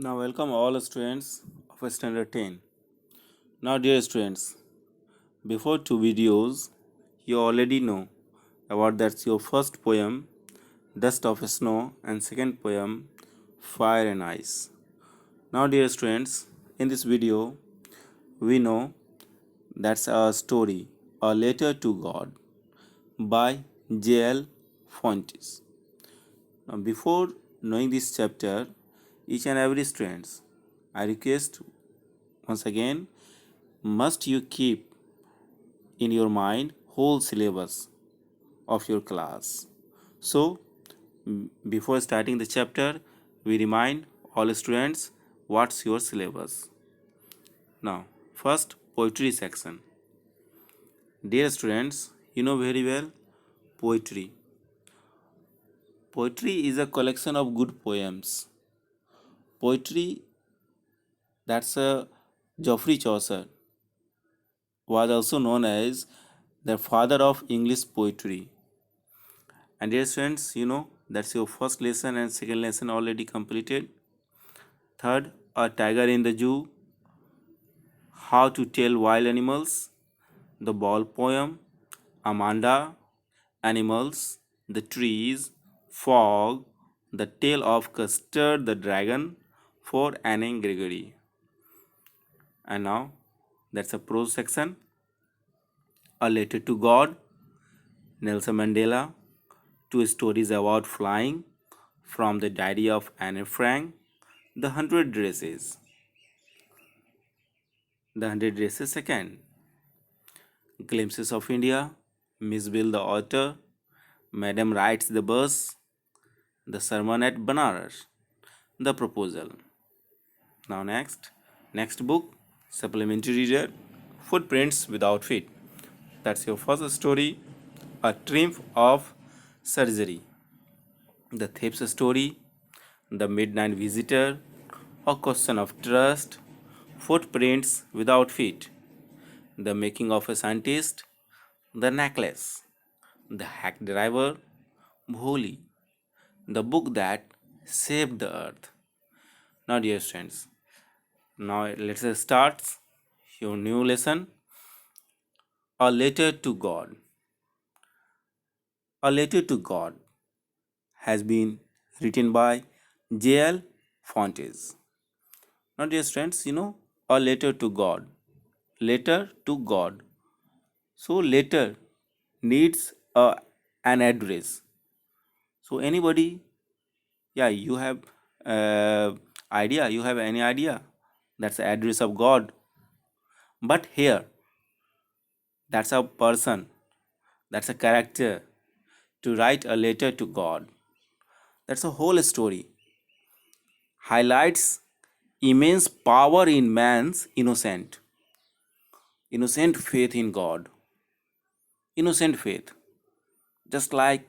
Now, welcome all students of Standard 10. Now, dear students, before two videos, you already know about that's your first poem, Dust of Snow, and second poem, Fire and Ice. Now, dear students, in this video, we know that's a story, A Letter to God by J.L. Fontes. Now, before knowing this chapter, each and every students, I request once again, must you keep in your mind whole syllabus of your class. So, before starting the chapter, we remind all students what's your syllabus. Now, first poetry section. Dear students, you know very well poetry. Poetry is a collection of good poems. Poetry, that's a Geoffrey Chaucer, was also known as the father of English poetry. And dear students, you know that's your first lesson and second lesson already completed. Third, A Tiger in the Zoo, How to Tell Wild Animals, the Ball Poem, Amanda, Animals, the Trees, Fog, the Tale of Custard the Dragon for Anne Gregory. And now that's a prose section. A Letter to God, Nelson Mandela, two stories about flying from the diary of Anne Frank, The Hundred Dresses. The Hundred Dresses second. Glimpses of India, Miss Bill the author, Madam rides the bus, The sermon at Banaras, The proposal. Now next book, supplementary reader, Footprints Without Feet. That's your first story, A Triumph of Surgery. The thief's story, The midnight visitor, A question of trust, Footprints Without Feet. The making of a scientist, The necklace, The hack driver, Bholi, the book that saved the earth. Now, dear friends, now let's start your new lesson. A Letter to God. A Letter to God has been written by J.L. Fontes. Now, dear friends, you know, a letter to God. Letter to God. So, letter needs an address. So, anybody, yeah, you have idea, you have any idea? That's the address of God. But here, that's a person, that's a character to write a letter to God. That's a whole story. Highlights immense power in man's innocent faith in God. Innocent faith, just like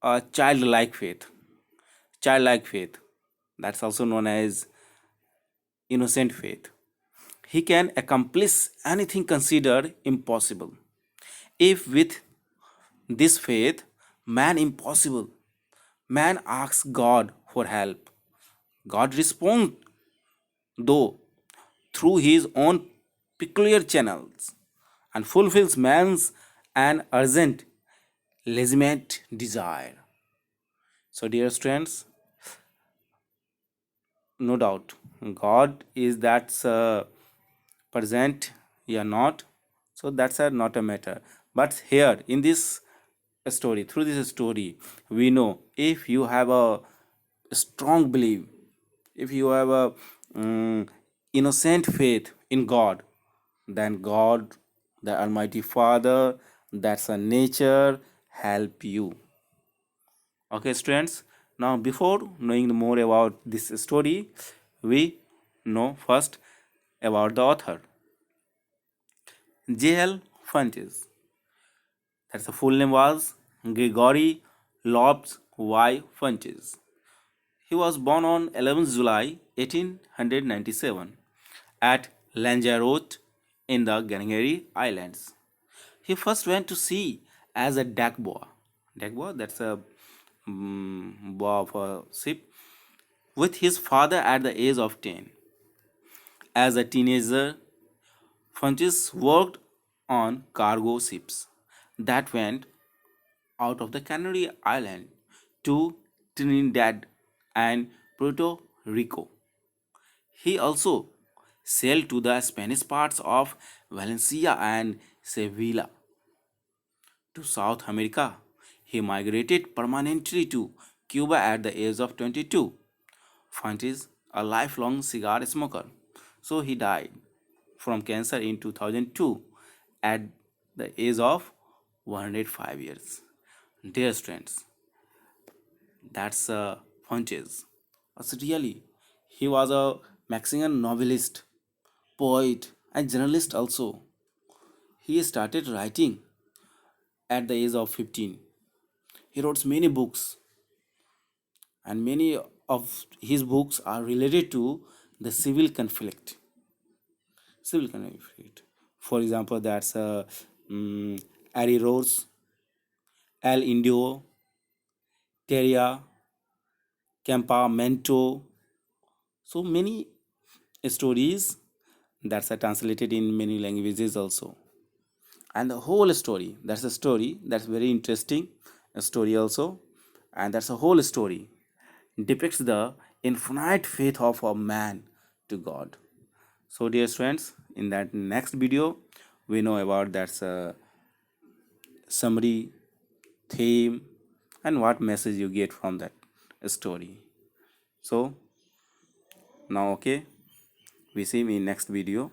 a childlike faith. Childlike faith, that's also known as innocent faith. He can accomplish anything considered impossible. If with this faith, man impossible, man asks God for help. God responds, though, through his own peculiar channels and fulfills man's an urgent, legitimate desire. So, dear friends, no doubt, God is that's present, yeah, not. So, that's not a matter. But here in this story, through this story, we know if you have a strong belief, if you have a innocent faith in God, then God, the Almighty Father, that's a nature, help you. Okay, students. Now, before knowing more about this story, we know first about the author, J.L. Fontes. That's the full name was Gregory Lobs Y. Fontes. He was born on 11th July 1897 at Lanzarote in the Canary Islands. He first went to sea as a deck boy. Deck boy, that's a boy of a ship. with his father at the age of 10. As a teenager, Funches worked on cargo ships that went out of the Canary Island to Trinidad and Puerto Rico. He also sailed to the Spanish parts of Valencia and Sevilla. To South America, he migrated permanently to Cuba at the age of 22. Fuentes, a lifelong cigar smoker, so he died from cancer in 2002 at the age of 105 years. Dear students, that's Fuentes. Really, he was a Mexican novelist, poet, and journalist also. He started writing at the age of 15. He wrote many books, and many of his books are related to the civil conflict. For example, that's Ari Rose, El Indio, Teria, Campamento. So many stories that's translated in many languages also. And the whole story, that's a story that's very interesting, a story also, and that's a whole story depicts the infinite faith of a man to God. So, dear friends, in that next video, we know about that's a summary, theme, and what message you get from that story. So, now, okay, we see me in next video.